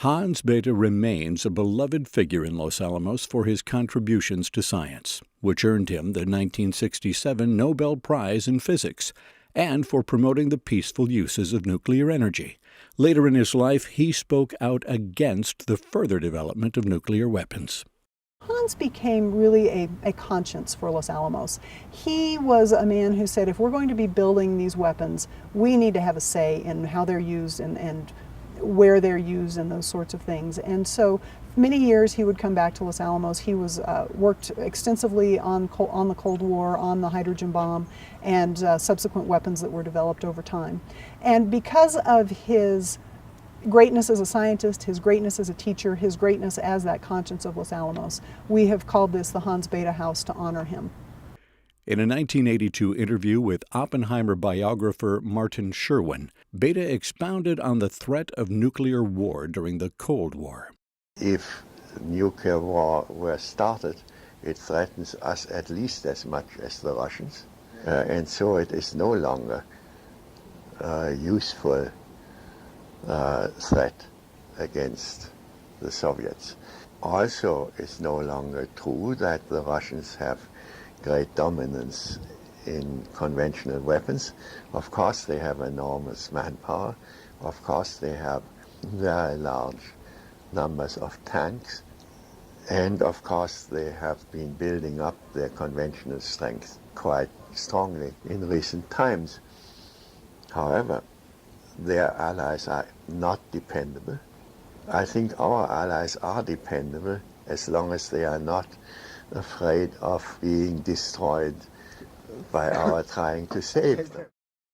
Hans Bethe remains a beloved figure in Los Alamos for his contributions to science, which earned him the 1967 Nobel Prize in Physics, and for promoting the peaceful uses of nuclear energy. Later in his life, he spoke out against the further development of nuclear weapons. Hans became really a conscience for Los Alamos. He was a man who said, if we're going to be building these weapons, we need to have a say in how they're used and where they're used and those sorts of things. And so many years he would come back to Los Alamos. He was worked extensively on the Cold War, on the hydrogen bomb, and subsequent weapons that were developed over time. And because of his greatness as a scientist, his greatness as a teacher, his greatness as that conscience of Los Alamos, we have called this the Hans Bethe House to honor him. In a 1982 interview with Oppenheimer biographer Martin Sherwin, Bethe expounded on the threat of nuclear war during the Cold War. If nuclear war were started, it threatens us at least as much as the Russians, and so it is no longer a useful threat against the Soviets. Also, it's no longer true that the Russians have great dominance in conventional weapons. Of course, they have enormous manpower. Of course, they have very large numbers of tanks. And of course, they have been building up their conventional strength quite strongly in recent times. However, their allies are not dependable. I think our allies are dependable as long as they are not afraid of being destroyed by our trying to save them.